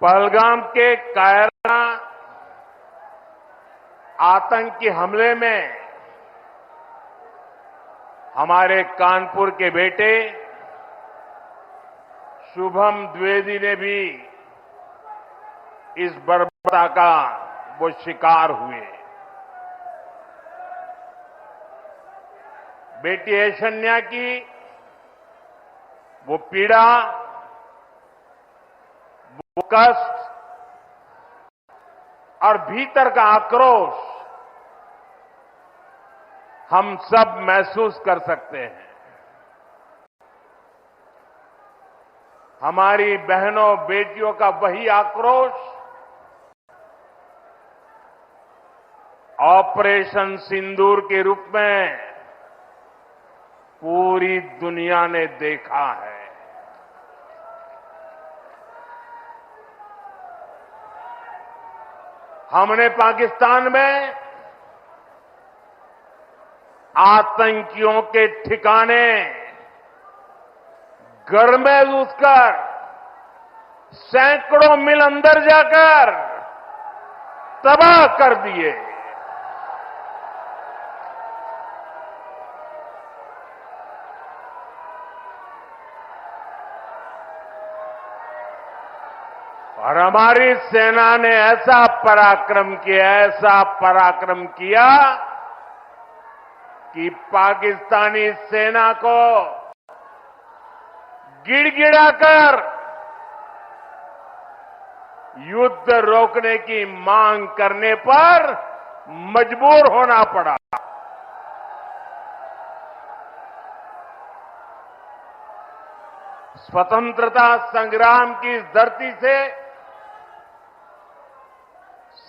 पहलगाम के कायरा आतंकी हमले में हमारे कानपुर के बेटे शुभम द्विवेदी ने भी इस बर्बरता का वो शिकार हुए। बेटी ऐशन्या की वो पीड़ा, वो कष्ट और भीतर का आक्रोश हम सब महसूस कर सकते हैं। हमारी बहनों बेटियों का वही आक्रोश ऑपरेशन सिंदूर के रूप में पूरी दुनिया ने देखा है। हमने पाकिस्तान में आतंकियों के ठिकाने घर में घुसकर सैकड़ों मील अंदर जाकर तबाह कर दिए। और हमारी सेना ने ऐसा पराक्रम किया कि पाकिस्तानी सेना को गिड़गिड़ाकर युद्ध रोकने की मांग करने पर मजबूर होना पड़ा। स्वतंत्रता संग्राम की इस धरती से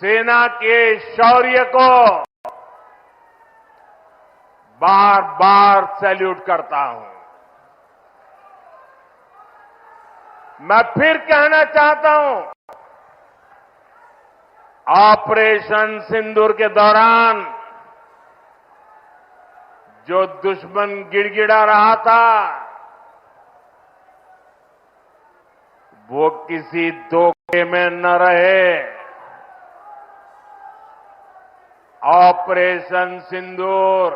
सेना के शौर्य को बार बार सैल्यूट करता हूं। मैं फिर कहना चाहता हूं, ऑपरेशन सिंदूर के दौरान जो दुश्मन गिड़गिड़ा रहा था वो किसी धोखे में न रहे। ऑपरेशन सिंदूर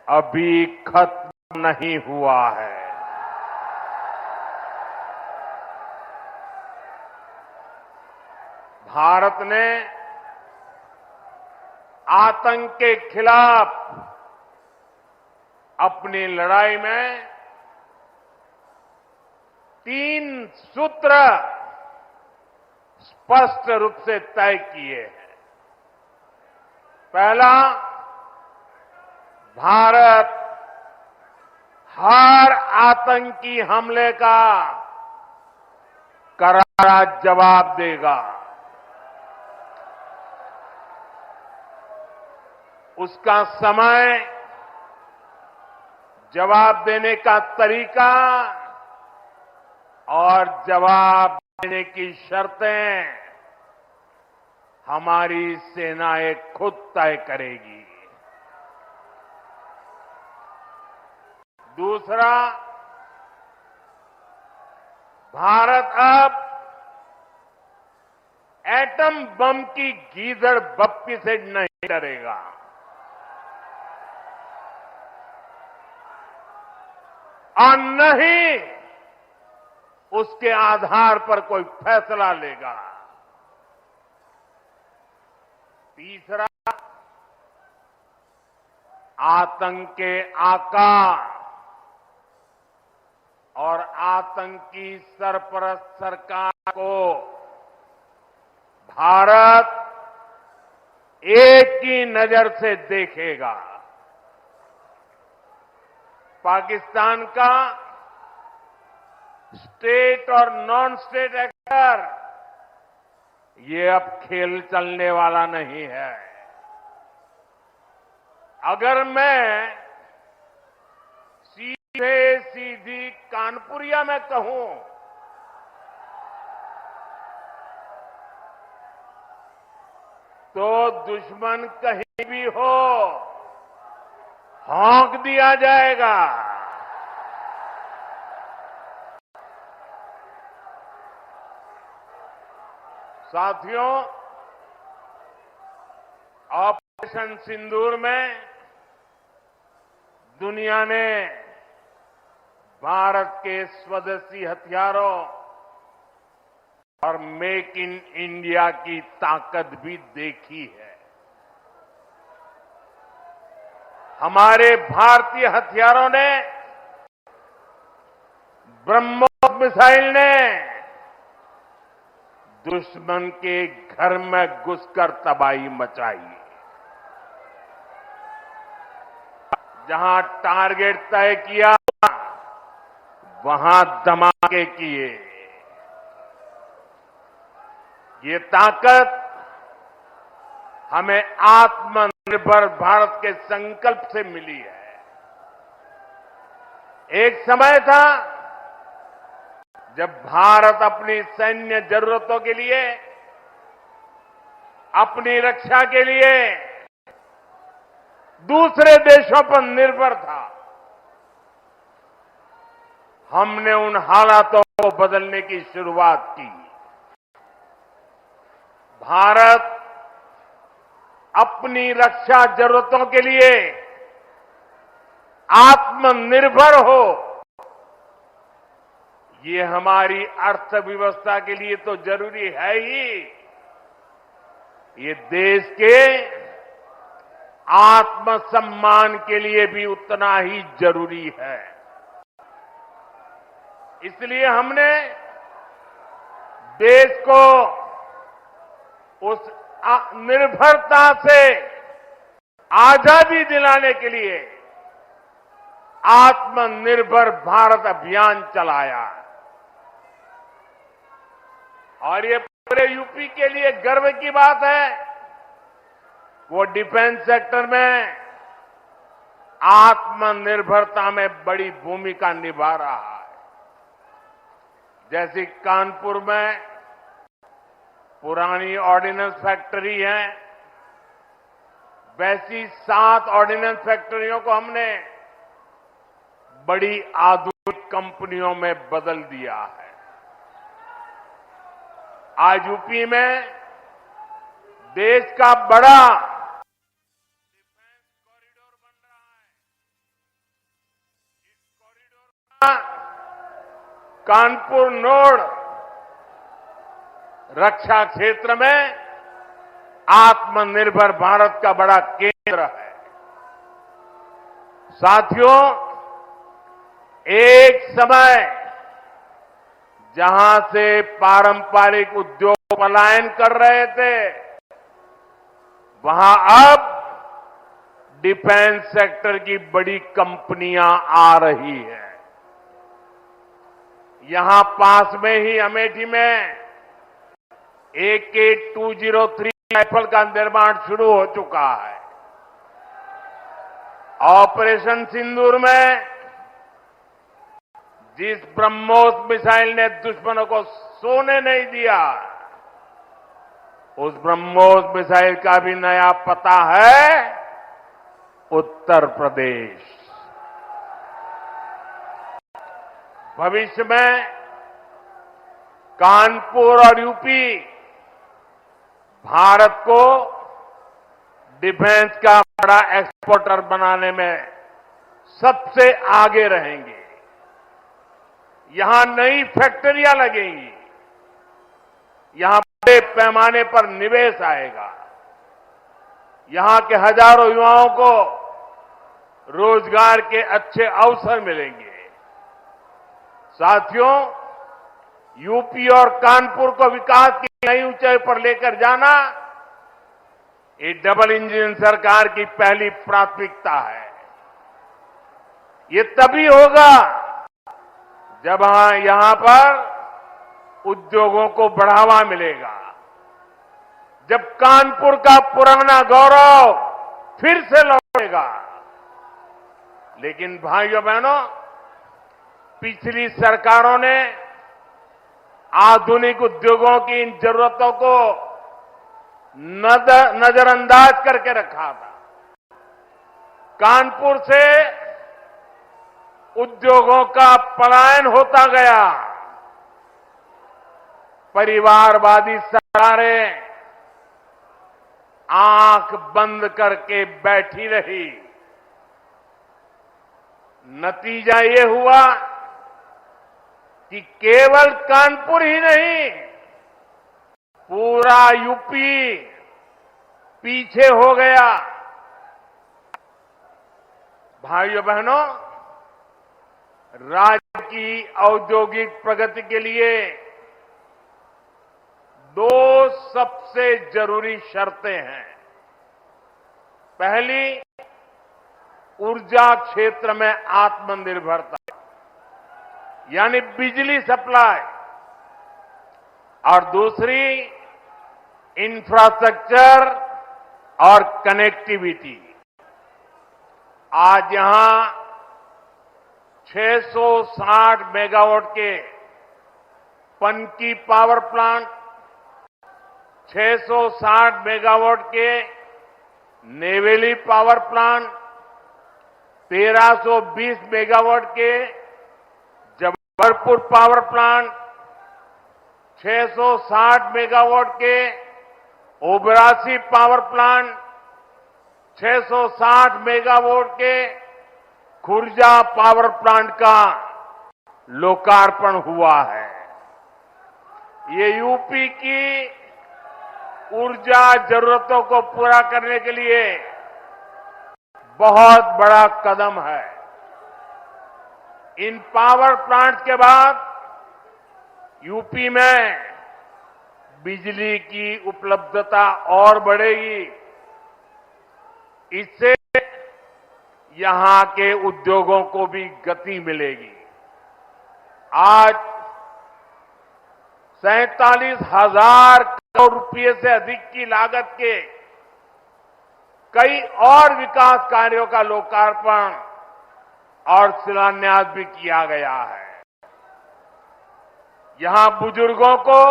अभी खत्म नहीं हुआ है। भारत ने आतंक के खिलाफ अपनी लड़ाई में 3 सूत्र स्पष्ट रूप से तय किए हैं। पहला, भारत हर आतंकी हमले का करारा जवाब देगा। उसका समय, जवाब देने का तरीका और जवाब देने की शर्तें हमारी सेनाएं खुद तय करेगी। दूसरा, भारत अब एटम बम की गीदड़ बप्पी से नहीं डरेगा। और न ही उसके आधार पर कोई फैसला लेगा। तीसरा, आतंक के आका और आतंकी सरपरस्त सरकार को भारत एक ही नजर से देखेगा। पाकिस्तान का स्टेट और नॉन स्टेट एक्टर ये अब खेल चलने वाला नहीं है। अगर मैं सीधी कानपुरिया में कहूं तो दुश्मन कहीं भी हो हौंक दिया जाएगा। साथियों, ऑपरेशन सिंदूर में दुनिया ने भारत के स्वदेशी हथियारों और मेक इन इंडिया की ताकत भी देखी है। हमारे भारतीय हथियारों ने, ब्रह्मोस मिसाइल ने दुश्मन के घर में घुसकर तबाही मचाई। जहां टारगेट तय किया वहां धमाके किए। ये ताकत हमें आत्मनिर्भर भारत के संकल्प से मिली है। एक समय था जब भारत अपनी सैन्य जरूरतों के लिए, अपनी रक्षा के लिए दूसरे देशों पर निर्भर था। हमने उन हालातों को बदलने की शुरुआत की। भारत अपनी रक्षा जरूरतों के लिए आत्मनिर्भर हो, ये हमारी अर्थव्यवस्था के लिए तो जरूरी है ही, ये देश के आत्मसम्मान के लिए भी उतना ही जरूरी है। इसलिए हमने देश को उस निर्भरता से आजादी दिलाने के लिए आत्मनिर्भर भारत अभियान चलाया। और ये पूरे यूपी के लिए गर्व की बात है, वो डिफेंस सेक्टर में आत्मनिर्भरता में बड़ी भूमिका निभा रहा है। जैसे कानपुर में पुरानी ऑर्डिनेंस फैक्ट्री है, वैसी 7 ऑर्डिनेंस फैक्ट्रियों को हमने बड़ी आधुनिक कंपनियों में बदल दिया है। आज यूपी में देश का बड़ा डिफेंस कॉरिडोर बन रहा है। इस कॉरिडोर का कानपुर नोड रक्षा क्षेत्र में आत्मनिर्भर भारत का बड़ा केंद्र है। साथियों, एक समय जहां से पारंपरिक उद्योग पलायन कर रहे थे, वहां अब डिफेंस सेक्टर की बड़ी कंपनियां आ रही हैं। यहां पास में ही अमेठी में AK-203 राइफल का निर्माण शुरू हो चुका है। ऑपरेशन सिंदूर में जिस ब्रह्मोस मिसाइल ने दुश्मनों को सोने नहीं दिया, उस ब्रह्मोस मिसाइल का भी नया पता है उत्तर प्रदेश। भविष्य में कानपुर और यूपी भारत को डिफेंस का बड़ा एक्सपोर्टर बनाने में सबसे आगे रहेंगे। यहां नई फैक्ट्रियां लगेंगी, यहां बड़े पैमाने पर निवेश आएगा, यहां के हजारों युवाओं को रोजगार के अच्छे अवसर मिलेंगे। साथियों, यूपी और कानपुर को विकास की नई ऊंचाई पर लेकर जाना, ये डबल इंजन सरकार की पहली प्राथमिकता है। ये तभी होगा जब यहां पर उद्योगों को बढ़ावा मिलेगा, जब कानपुर का पुराना गौरव फिर से लौटेगा। लेकिन भाइयों बहनों, पिछली सरकारों ने आधुनिक उद्योगों की इन जरूरतों को नजरअंदाज करके रखा था। कानपुर से उद्योगों का पलायन होता गया। परिवारवादी सरकारें आंख बंद करके बैठी रही। नतीजा ये हुआ कि केवल कानपुर ही नहीं, पूरा यूपी पीछे हो गया। भाइयों बहनों, राज्य की औद्योगिक प्रगति के लिए दो सबसे जरूरी शर्तें हैं। पहली, ऊर्जा क्षेत्र में आत्मनिर्भरता, यानी बिजली सप्लाई, और दूसरी इंफ्रास्ट्रक्चर और कनेक्टिविटी। आज यहां 660 मेगावाट के पनकी पावर प्लांट, 660 मेगावाट के नेवेली पावर प्लांट, 1320 मेगावाट के जबलपुर पावर प्लांट, 660 मेगावाट के ओबरासी पावर प्लांट, 660 मेगावाट के खुर्जा पावर प्लांट का लोकार्पण हुआ है। ये यूपी की ऊर्जा जरूरतों को पूरा करने के लिए बहुत बड़ा कदम है। इन पावर प्लांट के बाद यूपी में बिजली की उपलब्धता और बढ़ेगी। इससे यहां के उद्योगों को भी गति मिलेगी। आज 47,000 करोड़ रुपए से अधिक की लागत के कई और विकास कार्यों का लोकार्पण और शिलान्यास भी किया गया है। यहां बुजुर्गों को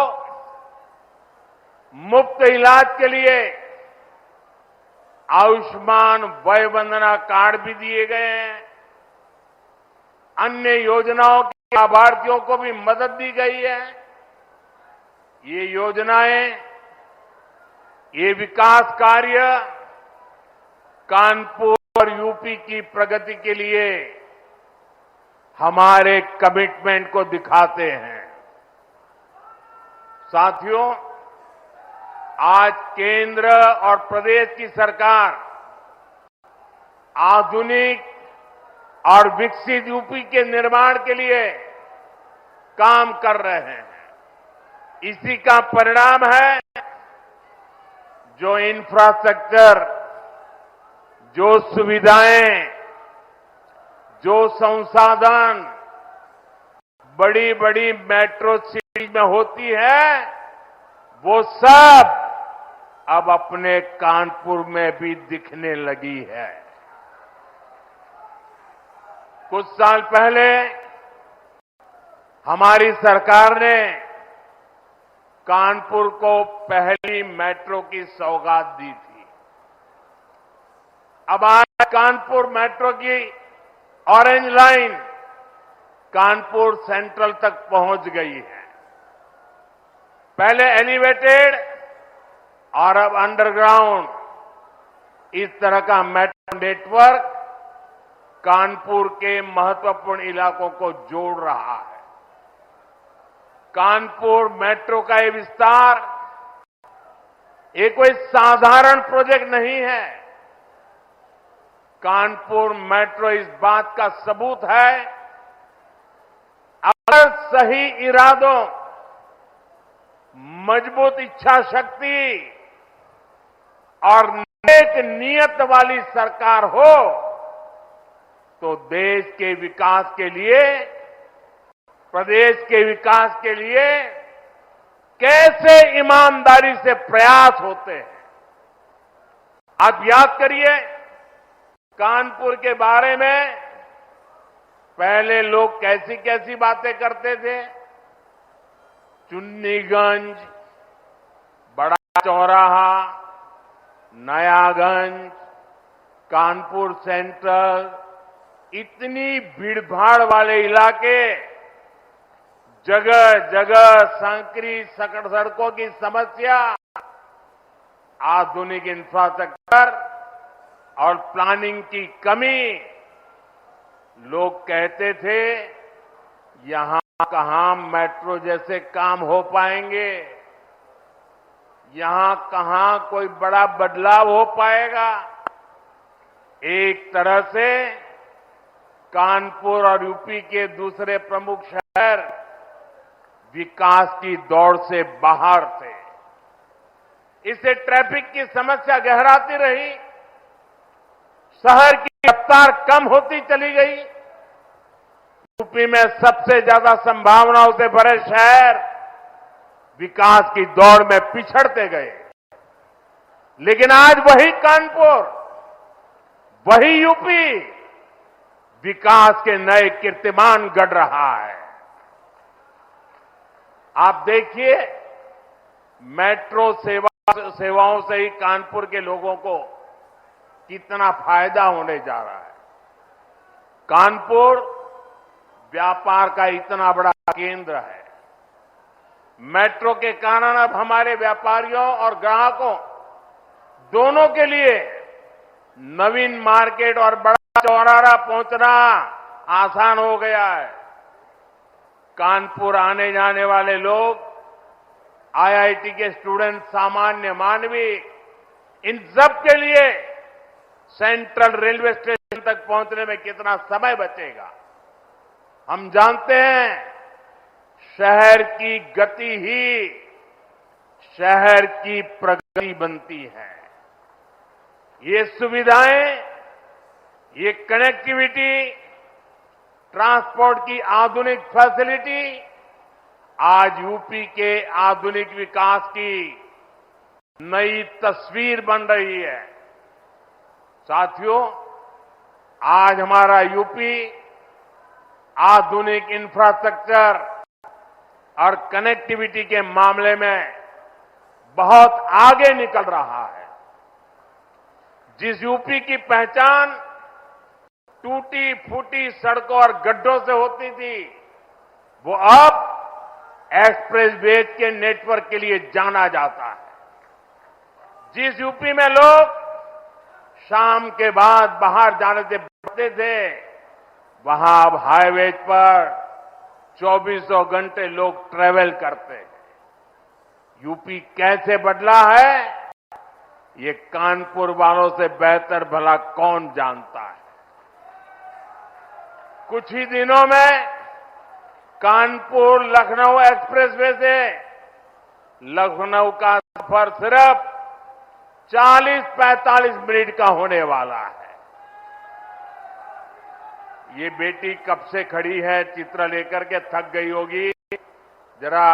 मुफ्त इलाज के लिए आयुष्मान वय वंदना कार्ड भी दिए गए हैं। अन्य योजनाओं के लाभार्थियों को भी मदद दी गई है। ये योजनाएं, ये विकास कार्य कानपुर और यूपी की प्रगति के लिए हमारे कमिटमेंट को दिखाते हैं। साथियों, आज केंद्र और प्रदेश की सरकार आधुनिक और विकसित यूपी के निर्माण के लिए काम कर रहे हैं। इसी का परिणाम है जो इंफ्रास्ट्रक्चर, जो सुविधाएं, जो संसाधन बड़ी बड़ी मेट्रो सिटी में होती है, वो सब अब अपने कानपुर में भी दिखने लगी है। कुछ साल पहले हमारी सरकार ने कानपुर को पहली मेट्रो की सौगात दी थी। अब आज कानपुर मेट्रो की ऑरेंज लाइन कानपुर सेंट्रल तक पहुंच गई है। पहले एलिवेटेड और अब अंडरग्राउंड, इस तरह का मेट्रो नेटवर्क कानपुर के महत्वपूर्ण इलाकों को जोड़ रहा है। कानपुर मेट्रो का ये विस्तार ये कोई साधारण प्रोजेक्ट नहीं है। कानपुर मेट्रो इस बात का सबूत है, अगर सही इरादों, मजबूत इच्छा शक्ति और नेक नियत वाली सरकार हो तो देश के विकास के लिए, प्रदेश के विकास के लिए कैसे ईमानदारी से प्रयास होते हैं। आप याद करिए, कानपुर के बारे में पहले लोग कैसी कैसी बातें करते थे। चुन्नीगंज, बड़ा चौराहा, नयागंज, कानपुर सेंट्रल, इतनी भीड़भाड़ वाले इलाके जगह जगह संकरी सड़कों की समस्या, आधुनिक इंफ्रास्ट्रक्चर और प्लानिंग की कमी। लोग कहते थे यहां कहां मेट्रो जैसे काम हो पाएंगे, यहां कहां कोई बड़ा बदलाव हो पाएगा। एक तरह से कानपुर और यूपी के दूसरे प्रमुख शहर विकास की दौड़ से बाहर थे। इससे ट्रैफिक की समस्या गहराती रही, शहर की रफ्तार कम होती चली गई। यूपी में सबसे ज्यादा संभावनाओं से भरे शहर विकास की दौड़ में पिछड़ते गए। लेकिन आज वही कानपुर, वही यूपी विकास के नए कीर्तिमान गढ़ रहा है। आप देखिए, मेट्रो सेवाओं से ही कानपुर के लोगों को कितना फायदा होने जा रहा है। कानपुर व्यापार का इतना बड़ा केंद्र है। मेट्रो के कारण अब हमारे व्यापारियों और ग्राहकों दोनों के लिए नवीन मार्केट और बड़ा चौराहा पहुंचना आसान हो गया है। कानपुर आने जाने वाले लोग, आईआईटी के स्टूडेंट, सामान्य मानवी, इन सब के लिए सेंट्रल रेलवे स्टेशन तक पहुंचने में कितना समय बचेगा। हम जानते हैं शहर की गति ही शहर की प्रगति बनती है। ये सुविधाएं, ये कनेक्टिविटी, ट्रांसपोर्ट की आधुनिक फैसिलिटी आज यूपी के आधुनिक विकास की नई तस्वीर बन रही है। साथियों, आज हमारा यूपी आधुनिक इंफ्रास्ट्रक्चर और कनेक्टिविटी के मामले में बहुत आगे निकल रहा है। जिस यूपी की पहचान टूटी फूटी सड़कों और गड्ढों से होती थी, वो अब एक्सप्रेसवे के नेटवर्क के लिए जाना जाता है। जिस यूपी में लोग शाम के बाद बाहर जाने से बचते थे, वहां अब हाईवे पर 24 घंटे लोग ट्रेवल करते हैं। यूपी कैसे बदला है, ये कानपुर वालों से बेहतर भला कौन जानता है। कुछ ही दिनों में कानपुर लखनऊ एक्सप्रेसवे से लखनऊ का सफर सिर्फ 40-45 मिनट का होने वाला है। ये बेटी कब से खड़ी है, चित्र लेकर के थक गई होगी। जरा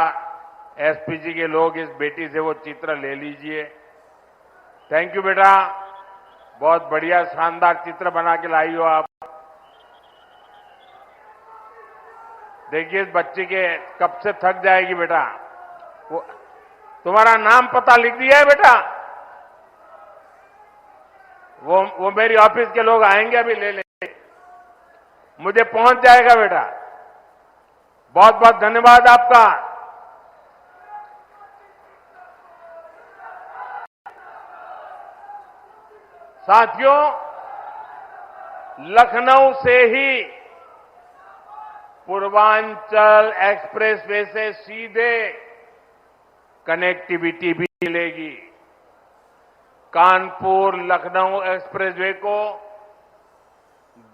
एसपीजी के लोग इस बेटी से वो चित्र ले लीजिए। थैंक यू बेटा, बहुत बढ़िया शानदार चित्र बना के लाई हो आप। देखिए इस बच्ची के कब से थक जाएगी बेटा। वो तुम्हारा नाम पता लिख दिया है बेटा? वो मेरी ऑफिस के लोग आएंगे, अभी ले लेंगे, मुझे पहुंच जाएगा बेटा। बहुत बहुत धन्यवाद आपका। साथियों, लखनऊ से ही पूर्वांचल एक्सप्रेसवे से सीधे कनेक्टिविटी भी मिलेगी। कानपुर लखनऊ एक्सप्रेसवे को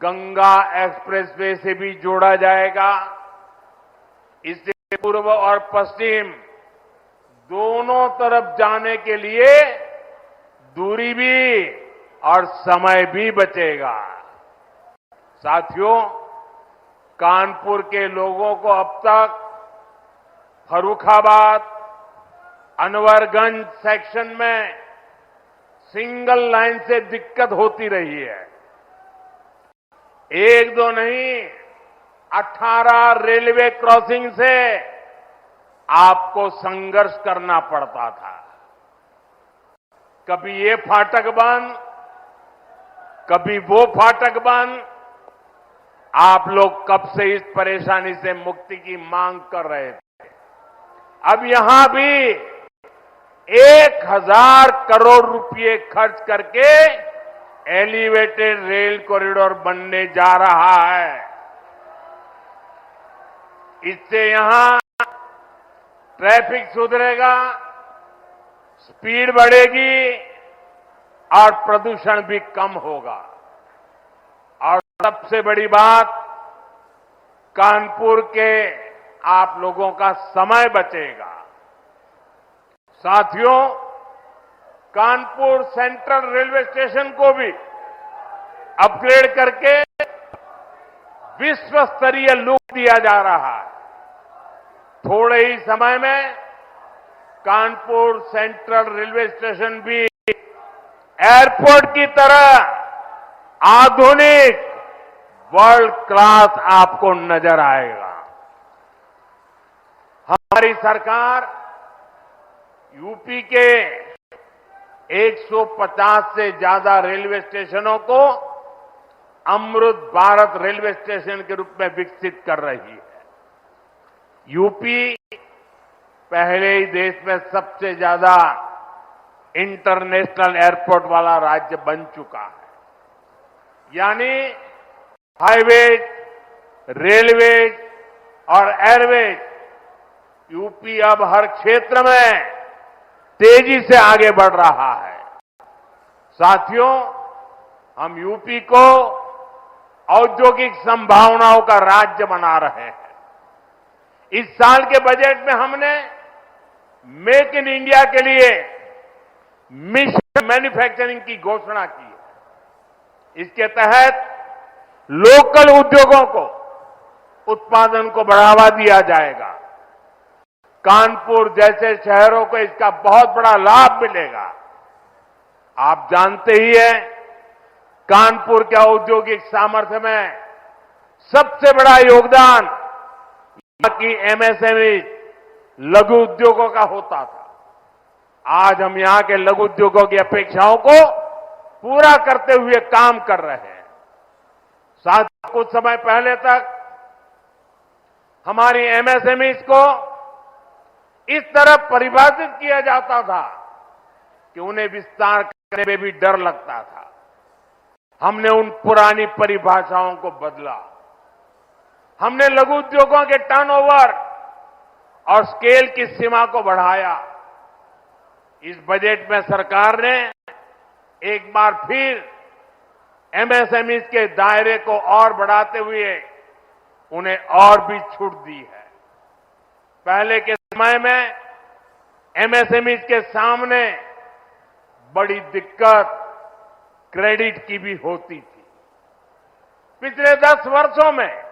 गंगा एक्सप्रेसवे से भी जोड़ा जाएगा। इससे पूर्व और पश्चिम दोनों तरफ जाने के लिए दूरी भी और समय भी बचेगा। साथियों, कानपुर के लोगों को अब तक फर्रुखाबाद, अनवरगंज सेक्शन में सिंगल लाइन से दिक्कत होती रही है। एक दो नहीं, 18 रेलवे क्रॉसिंग से आपको संघर्ष करना पड़ता था। कभी ये फाटक बंद, कभी वो फाटक बंद। आप लोग कब से इस परेशानी से मुक्ति की मांग कर रहे थे। अब यहां भी 1,000 करोड़ रुपए खर्च करके एलिवेटेड रेल कॉरिडोर बनने जा रहा है। इससे यहां ट्रैफिक सुधरेगा, स्पीड बढ़ेगी और प्रदूषण भी कम होगा। और सबसे बड़ी बात, कानपुर के आप लोगों का समय बचेगा। साथियों, कानपुर सेंट्रल रेलवे स्टेशन को भी अपग्रेड करके विश्व स्तरीय लुक दिया जा रहा है। थोड़े ही समय में कानपुर सेंट्रल रेलवे स्टेशन भी एयरपोर्ट की तरह आधुनिक वर्ल्ड क्लास आपको नजर आएगा। हमारी सरकार यूपी के 150 से ज्यादा रेलवे स्टेशनों को अमृत भारत रेलवे स्टेशन के रूप में विकसित कर रही है। यूपी पहले ही देश में सबसे ज्यादा इंटरनेशनल एयरपोर्ट वाला राज्य बन चुका है। यानी हाईवेज, रेलवेज और एयरवेज, यूपी अब हर क्षेत्र में तेजी से आगे बढ़ रहा है। साथियों, हम यूपी को औद्योगिक संभावनाओं का राज्य बना रहे हैं। इस साल के बजट में हमने मेक इन इंडिया के लिए मिशन मैन्युफैक्चरिंग की घोषणा की है। इसके तहत लोकल उद्योगों को उत्पादन को बढ़ावा दिया जाएगा। कानपुर जैसे शहरों को इसका बहुत बड़ा लाभ मिलेगा। आप जानते ही हैं, कानपुर के औद्योगिक सामर्थ्य में सबसे बड़ा योगदान यहाँ की एमएसएमई लघु उद्योगों का होता था। आज हम यहां के लघु उद्योगों की अपेक्षाओं को पूरा करते हुए काम कर रहे हैं। साथ कुछ समय पहले तक हमारी एमएसएमईज को इस तरह परिभाषित किया जाता था कि उन्हें विस्तार करने में भी डर लगता था। हमने उन पुरानी परिभाषाओं को बदला। हमने लघु उद्योगों के टर्नओवर और स्केल की सीमा को बढ़ाया। इस बजट में सरकार ने एक बार फिर एमएसएमईज के दायरे को और बढ़ाते हुए उन्हें और भी छूट दी है। पहले के समय में एमएसएमईज के सामने बड़ी दिक्कत क्रेडिट की भी होती थी। पिछले 10 वर्षों में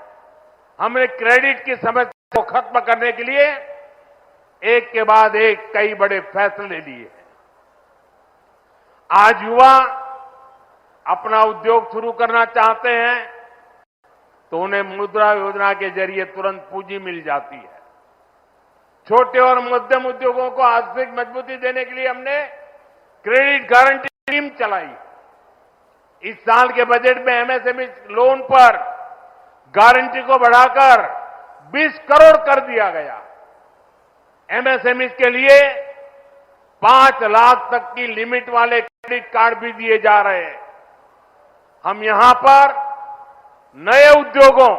हमने क्रेडिट की समस्या को खत्म करने के लिए एक के बाद एक कई बड़े फैसले लिए हैं। आज युवा अपना उद्योग शुरू करना चाहते हैं तो उन्हें मुद्रा योजना के जरिए तुरंत पूंजी मिल जाती है। छोटे और मध्यम उद्योगों को आर्थिक मजबूती देने के लिए हमने क्रेडिट गारंटी स्कीम चलाई। इस साल के बजट में एमएसएमई लोन पर गारंटी को बढ़ाकर 20 करोड़ कर दिया गया। एमएसएमई के लिए 5 लाख तक की लिमिट वाले क्रेडिट कार्ड भी दिए जा रहे हैं। हम यहां पर नए उद्योगों,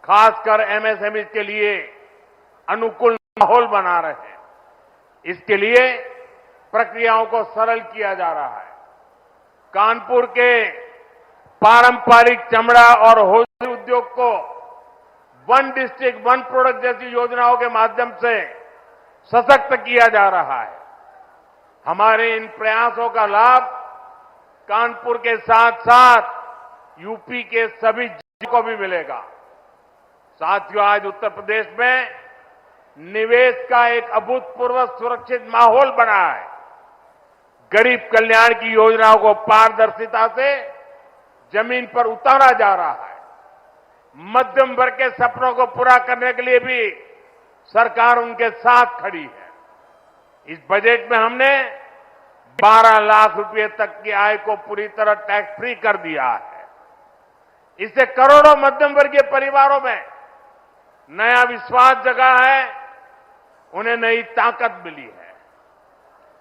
खासकर एमएसएमई के लिए अनुकूल माहौल बना रहे हैं। इसके लिए प्रक्रियाओं को सरल किया जा रहा है। कानपुर के पारंपरिक चमड़ा और होजरी उद्योग को वन डिस्ट्रिक्ट वन प्रोडक्ट जैसी योजनाओं के माध्यम से सशक्त किया जा रहा है। हमारे इन प्रयासों का लाभ कानपुर के साथ साथ यूपी के सभी जिलों को भी मिलेगा। साथियों, आज उत्तर प्रदेश में निवेश का एक अभूतपूर्व सुरक्षित माहौल बना है। गरीब कल्याण की योजनाओं को पारदर्शिता से जमीन पर उतारा जा रहा है। मध्यम वर्ग के सपनों को पूरा करने के लिए भी सरकार उनके साथ खड़ी है। इस बजट में हमने 12 लाख रुपए तक की आय को पूरी तरह टैक्स फ्री कर दिया है। इससे करोड़ों मध्यम वर्गीय परिवारों में नया विश्वास जगा है, उन्हें नई ताकत मिली है।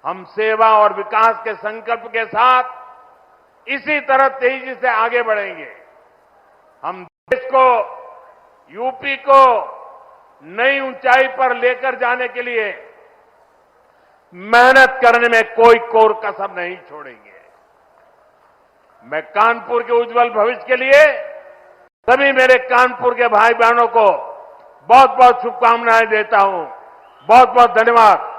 हम सेवा और विकास के संकल्प के साथ इसी तरह तेजी से आगे बढ़ेंगे। हम देश को, यूपी को नई ऊंचाई पर लेकर जाने के लिए मेहनत करने में कोई कोर कसर नहीं छोड़ेंगे। मैं कानपुर के उज्जवल भविष्य के लिए सभी मेरे कानपुर के भाई बहनों को बहुत बहुत शुभकामनाएं देता हूं। बहुत बहुत धन्यवाद।